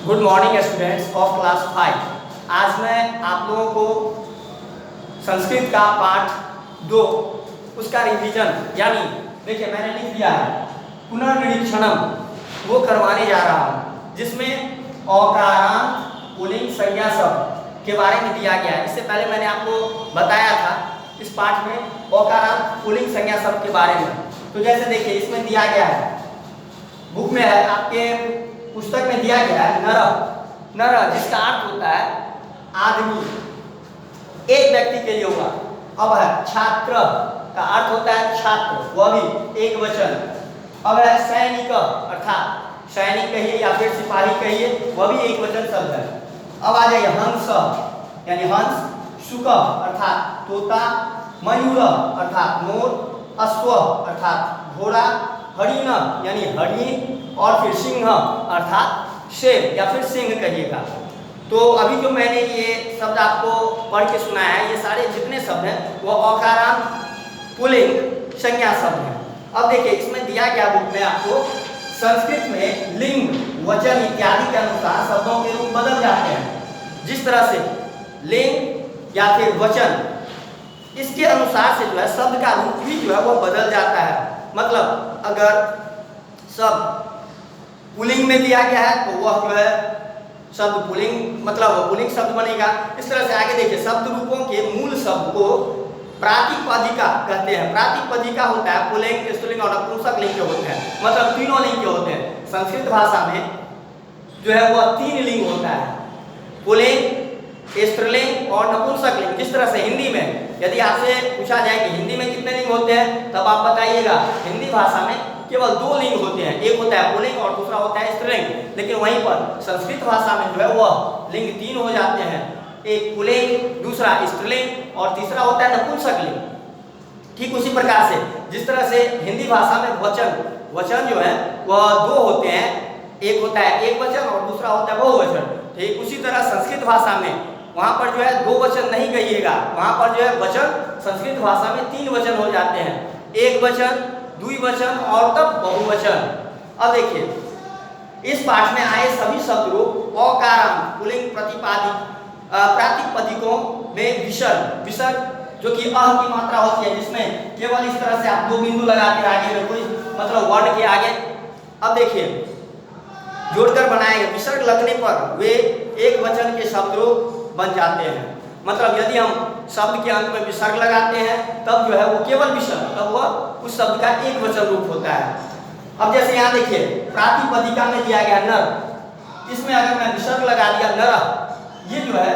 Good morning students of class 5। आज मैं आप लोगों को संस्कृत का पाठ 2 उसका रिवीजन यानी देखिए मैंने लिख दिया है पुनर्निरीक्षणम वो करवाने जा रहा हूँ, जिसमें औकारांत पुल्लिंग संज्ञा शब्द के बारे में दिया गया है। इससे पहले मैंने आपको बताया था इस पाठ में औकारांत पुल्लिंग संज्ञा शब्द के बारे में। तो जैसे देखिए इसमें दिया गया है, बुक में है, आपके पुस्तक में दिया गया है नर। नर जिसका अर्थ होता है आदमी, एक व्यक्ति के लिए होगा। अब है छात्र का अर्थ होता है छात्र, वह भी एक वचन। अब है सैनिक अर्थात सैनिक कहिए या फिर सिपाही कहिए, वह भी एक वचन शब्द है। अब आ जाइए हंस यानी हंस, शुक अर्थात तोता, मयूर अर्थात मोर, अश्व अर्थात घोड़ा, हरिण यानी हरिण, और फिर सिंह अर्थात शेर या फिर सिंह कहिएगा। तो अभी जो मैंने ये शब्द आपको पढ़ के सुनाया है, ये सारे जितने शब्द हैं वो औकारांत पुल्लिंग संज्ञा शब्द हैं। अब देखिए इसमें दिया गया बुक में आपको संस्कृत में लिंग, वचन इत्यादि के अनुसार शब्दों के रूप बदल जाते हैं। जिस तरह से लिंग या फिर वचन, इसके अनुसार से जो है शब्द का रूप भी जो है वो बदल जाता है। मतलब अगर शब्द पुल्लिंग में दिया गया है तो वह जो है शब्द पुल्लिंग मतलब पुल्लिंग शब्द बनेगा। इस तरह से आगे देखिए शब्द रूपों के मूल शब्द को प्रातिपदिका कहते हैं। प्रातिपदिका होता है पुल्लिंग, स्त्रीलिंग और नपुंसक लिंग के होते हैं, मतलब तीनों लिंग के होते हैं। संस्कृत भाषा में जो है वह 3 लिंग होता है, पुल्लिंग, स्त्रीलिंग और नपुंसक लिंग। जिस तरह से हिंदी में यदि आपसे पूछा जाए कि हिंदी में कितने लिंग होते हैं, तब आप बताइएगा हिंदी भाषा में केवल 2 लिंग होते हैं, एक होता है पुल्लिंग और दूसरा होता है स्त्रीलिंग। लेकिन वहीं पर संस्कृत भाषा में जो है वह लिंग 3 हो जाते हैं, एक पुल्लिंग, दूसरा स्त्रीलिंग और तीसरा होता है नपुंसक लिंग। ठीक उसी प्रकार से जिस तरह से हिंदी भाषा में वचन जो है वह 2 होते हैं, एक होता है एक वचन और दूसरा होता है बहुवचन। ठीक उसी तरह संस्कृत भाषा में वहाँ पर जो है 2 वचन नहीं कहिएगा, वहाँ पर जो है वचन संस्कृत भाषा में 3 वचन हो जाते हैं, एक वचन, द्विवचन और तब बहुवचन। अब देखिए इस पाठ में आए सभी शब्द रूप औकारांत पुल्लिंग प्रातिपदिकों में विसर्ग जो कि अह की मात्रा होती है, जिसमें केवल इस तरह से आप 2 बिंदु लगाते आगे में कोई मतलब वर्ण के आगे। अब देखिए जोड़कर बनाए गए विसर्ग लगने पर वे एक वचन के शब्द रूप बन जाते हैं। मतलब यदि हम शब्द के अंत में विसर्ग लगाते हैं तब जो है वो केवल विसर्ग, तब वह उस शब्द का एक वचन रूप होता है। अब जैसे यहाँ देखिए प्रातिपदिका में दिया गया नर, इसमें अगर मैं विसर्ग लगा दिया नर, ये जो है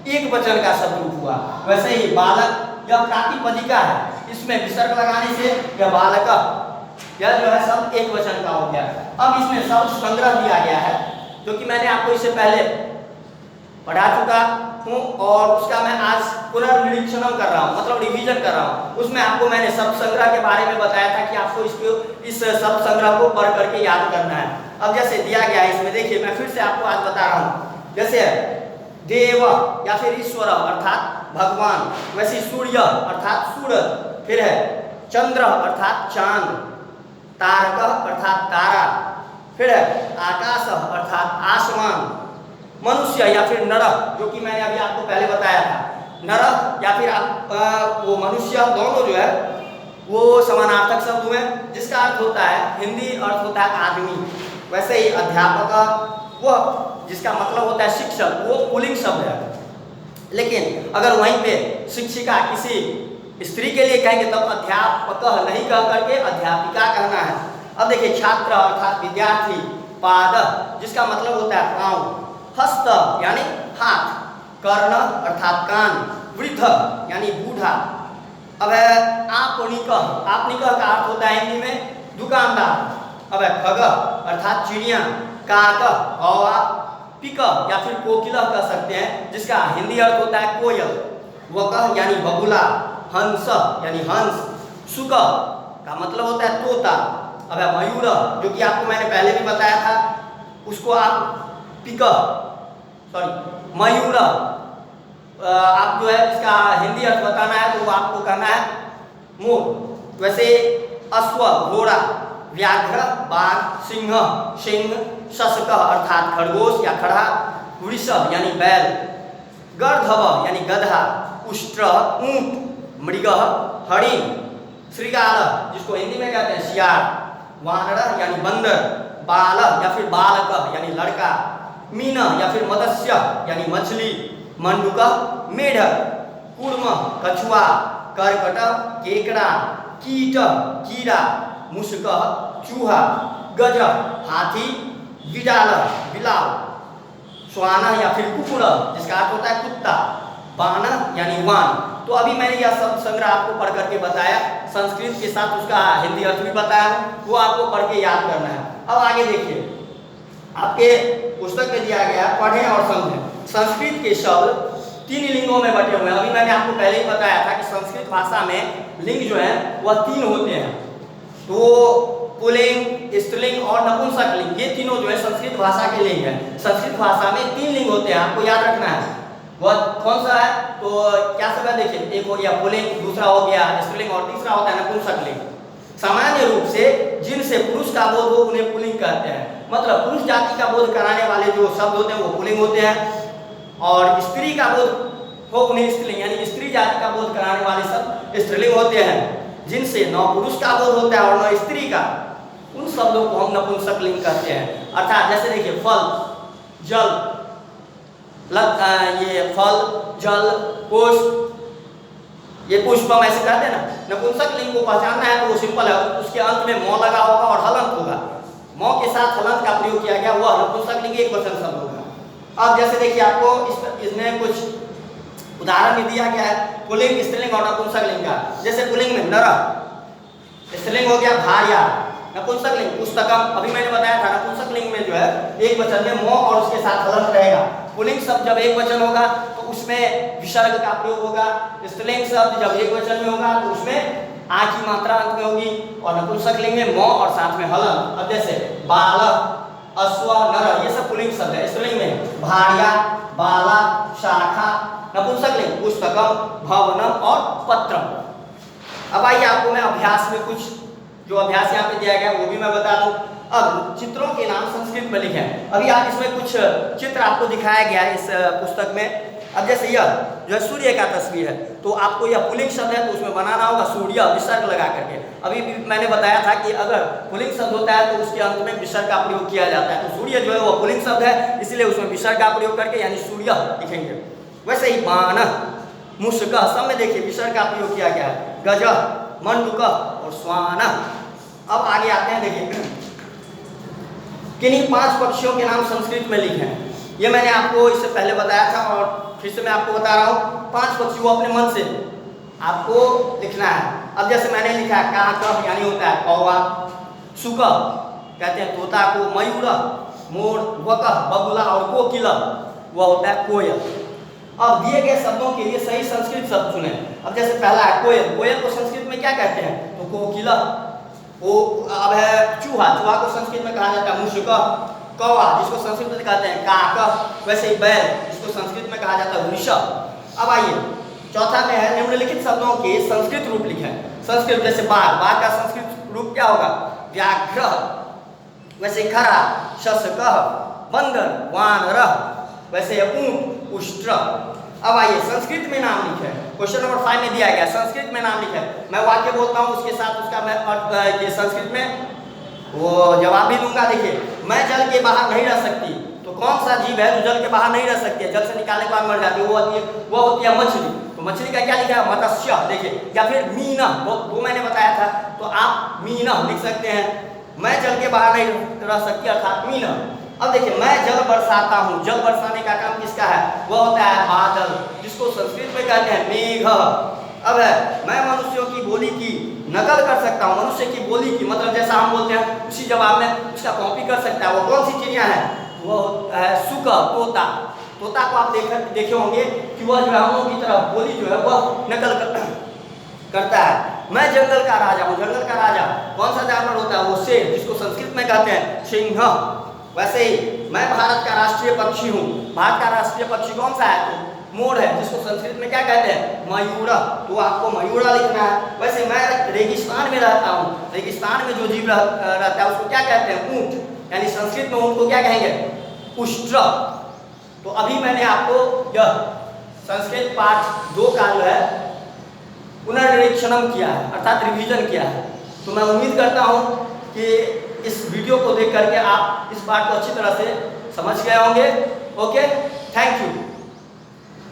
एक वचन का शब्द रूप हुआ। वैसे ही बालक यह प्रातिपदिका है, इसमें विसर्ग लगाने से यह बालक यह जो है सब एक वचन का हो गया। अब इसमें शब्द संग्रह दिया गया है जो कि मैंने आपको इससे पहले पढ़ा चुका हूँ और उसका मैं आज पुनर्निरीक्षण कर रहा हूँ, मतलब रिवीजन कर रहा हूँ। उसमें आपको मैंने शब्द संग्रह के बारे में बताया था कि आपको इस शब्द संग्रह को पढ़ करके याद करना है। अब जैसे दिया गया है इसमें देखिए मैं फिर से आपको आज बता रहा हूँ। जैसे देव या फिर ईश्वर अर्थात भगवान, वैसे सूर्य अर्थात सूरज, फिर है चंद्र अर्थात चांद, तारक अर्थात तारा, फिर है आकाश अर्थात आसमान, मनुष्य या फिर नर जो कि मैंने अभी आपको पहले बताया था, नर या फिर वो मनुष्य, दोनों जो है वो समानार्थक शब्द हुए जिसका अर्थ होता है हिंदी अर्थ होता है आदमी। वैसे ही अध्यापक वह जिसका मतलब होता है शिक्षक, वो पुल्लिंग शब्द है। लेकिन अगर वहीं पे शिक्षिका किसी स्त्री के लिए कहेंगे तब अध्यापक नहीं कह करके अध्यापिका कहना है। अब देखिए छात्र अर्थात विद्यार्थी, पाद जिसका मतलब होता है पाँव, हस्त यानी हाथ, कर्ण अर्थात कान, वृद्ध यानी बूढ़ा। अब है आपनिक का अर्थ होता है हिंदी में दुकानदार। अब है खग अर्थात चिड़िया, काक कौवा, पिक या फिर कोकिल कह सकते हैं जिसका हिंदी अर्थ होता है कोयल, वकह यानी बगुला, हंस यानी हंस, शुक का मतलब होता है तोता। अब है मयूर जो कि आपको मैंने पहले भी बताया था, उसको आप मयूर आप जो है इसका हिंदी अर्थ बताना है तो वो आपको कहना है मोर। वैसे अश्व घोड़ा, व्याघ्र बाघ, सिंह सिंह, शशक अर्थात खरगोश या खड़ा, वृषभ यानी बैल, गर्धव यानी गधा, उष्ट्र ऊंट, मृग हरिण, श्रृगाल जिसको हिंदी में कहते हैं सियार, वानर यानी बंदर, बाल या फिर बालक यानी लड़का, मीन या फिर मत्स्य यानी मछली, मंडूक मेढक, कूर्म कछुआ, करकट केकड़ा, कीट कीड़ा, मुस्क चूहा, गज हाथी, बिडाल बिलाव, श्वान या फिर कुकुर जिसका अर्थ होता है कुत्ता, बाण यानी वान। तो अभी मैंने यह शब्द संग्रह आपको पढ़ करके बताया, संस्कृत के साथ उसका हिंदी अर्थ भी बताया, वो आपको पढ़ के याद करना है। अब आगे देखिए, आपके पुस्तक में दिया गया पढ़ें और समझें। संस्कृत के शब्द 3 लिंगों में बटे हुए हैं। अभी मैंने आपको पहले ही बताया था कि संस्कृत भाषा में लिंग जो है वह 3 होते हैं। तो पुल्लिंग, स्त्रीलिंग और नपुंसक लिंग, ये तीनों जो है संस्कृत भाषा के लिंग है। संस्कृत भाषा में 3 लिंग होते हैं, आपको याद रखना है। वह कौन सा है? तो क्या सब है देखिए, एक हो गया पुल्लिंग, दूसरा हो गया स्त्रीलिंग और तीसरा होता है नपुंसक लिंग। सामान्य रूप से जिनसे पुरुष का बोध हो उन्हें पुल्लिंग कहते हैं, मतलब पुरुष जाति का बोध कराने वाले जो शब्द होते हैं वो पुल्लिंग होते हैं, और स्त्री का बोध हो उन्हें स्त्रीलिंग यानी स्त्री जाति का बोध कराने वाले शब्द स्त्रीलिंग होते हैं। जिनसे न पुरुष का बोध होता है और न स्त्री का, उन शब्दों को हम नपुंसक लिंग कहते हैं। अर्थात जैसे देखिए फल, जल, ये फल, जल, पुष्प, ये पुष्पम ऐसे कहते हैं ना। नपुंसक लिंग को पहचानना है तो वो सिंपल है, उसके अंत में मौ लगा होगा और हलंत होगा। मौ के साथ हलंत का प्रयोग किया गया, वह नपुंसक लिंग एक वचन शब्द होगा। अब जैसे देखिए आपको इसमें कुछ उदाहरण भी दिया गया है पुल्लिंग, स्त्रीलिंग और नपुंसक लिंग का। जैसे पुल्लिंग में नर, स्त्रीलिंग हो गया भार्या, नपुंसक लिंग पुस्तकम। अभी मैंने बताया था नपुंसक लिंग में जो है एक वचन में मौ और उसके साथ हलंत रहेगा। पुल्लिंग शब्द जब एक वचन होगा तो उसमें विसर्ग का प्रयोग होगा। स्त्रीलिंग शब्द जब एक वचन में होगा तो उसमें आ की मात्रा अंत में होगी, और नपुंसक लिंग में मौ और साथ में हलंत। अब जैसे बाल, अश्व, नर, ये सब पुल्लिंग शब्द है। स्त्रीलिंग में भार्या, बाला, शाखा, नपुंसक लिंग पुस्तकम, भवनम और पत्रम। अब आइए आपको मैं अभ्यास में कुछ जो अभ्यास यहाँ पे दिया गया वो भी मैं बता दूं। अब चित्रों के नाम संस्कृत में लिखे हैं। अभी आप इसमें कुछ चित्र आपको दिखाया गया है इस पुस्तक में। अब जैसे यह जो है सूर्य का तस्वीर है, तो आपको यह पुल्लिंग शब्द है तो उसमें बनाना होगा सूर्य विसर्ग लगा करके। अभी भी मैंने बताया था कि अगर पुल्लिंग शब्द होता है तो उसके अंत में विसर्ग का प्रयोग किया जाता है। तो सूर्य जो है वह पुल्लिंग शब्द है, इसलिए उसमें विसर्ग का प्रयोग करके यानी सूर्य लिखेंगे। वैसे ही बाण, मुस्क, सब में देखिए विसर्ग का प्रयोग किया गया है। गज, मंडूक और श्वान। अब आगे आते हैं, देखिए किन्हीं 5 पक्षियों के नाम संस्कृत में लिखे हैं। ये मैंने आपको इससे पहले बताया था और फिर से मैं आपको बता रहा हूँ। 5 पक्षी वो अपने मन से आपको लिखना है। अब जैसे मैंने लिखा है काक यानी होता है कौवा, सुक कहते हैं तोता को, मयूर मोर, वक बगुला और कोकिल वह होता है कोयल। अब दिए गए शब्दों के लिए सही संस्कृत शब्द चुने। अब जैसे पहला है कोयल, कोयल को संस्कृत में क्या कहते हैं? तो कोकिल। वो अब है चूहा, चूहा को संस्कृत में कहा जाता है मुस्क। कौवा जिसको संस्कृत में कहते हैं काक। वैसे ही बैल जिसको संस्कृत में कहा जाता है वृषभ। अब आइए चौथा में है निम्नलिखित शब्दों के संस्कृत रूप लिखे। संस्कृत जैसे बाघ, बाघ का संस्कृत रूप क्या होगा? व्याघ्र। वैसे खरा, शशक, बंदर, वानर। वैसे ऊंट, उष्ट्र। अब आइए संस्कृत में नाम लिखे। क्वेश्चन नंबर 5 में दिया गया संस्कृत में नाम लिखे। मैं वाक्य बोलता हूँ उसके साथ उसका मैं संस्कृत में वो जवाब भी दूंगा। देखिए मैं जल के बाहर नहीं रह सकती, तो कौन सा जीव है जो जल के बाहर नहीं रह सकती है, जल से निकालने के बाद मर जाती है? वो होती है मछली। तो मछली का क्या लिखा है? मत्स्य। देखिए, या फिर मीना, वो मैंने बताया था, तो आप मीना लिख सकते हैं। मैं जल के बाहर नहीं रह सकती अर्थात मीना। अब देखिए मैं जल बरसाता हूँ, जल बरसाने का काम किसका है? वह होता है बादल, जिसको संस्कृत में कहते हैं मेघ। अब है मैं मनुष्यों की बोली की नकल कर सकता हूँ, मनुष्य की बोली की मतलब जैसा हम बोलते हैं उसी जवाब में उसका कॉपी कर सकता है। वो कौन सी चिड़िया है? वो है सुक, तोता। तोता को आप देखे होंगे कि वह जो है हम लोगों की तरह बोली जो है वह नकल करता है। मैं जंगल का राजा हूँ, जंगल का राजा कौन सा जानवर होता है? वो शेर, जिसको संस्कृत में कहते हैं सिंह। वैसे ही मैं भारत का राष्ट्रीय पक्षी हूँ, भारत का राष्ट्रीय पक्षी कौन सा है? मोर है, जिसको संस्कृत में क्या कहते हैं, मयूरा, तो आपको मयूरा लिखना है। वैसे मैं रेगिस्तान में रहता हूँ, रेगिस्तान में जो जीव रहता है उसको क्या कहते हैं, ऊंट, यानी संस्कृत में ऊंट को क्या कहेंगे, उष्ट्र। तो अभी मैंने आपको यह संस्कृत पाठ 2 का जो है पुनर्निरीक्षणम किया है, अर्थात रिवीजन किया है। तो मैं उम्मीद करता हूँ कि इस वीडियो को देख करके आप इस पाठ को अच्छी तरह से समझ गए होंगे। Okay, thank you.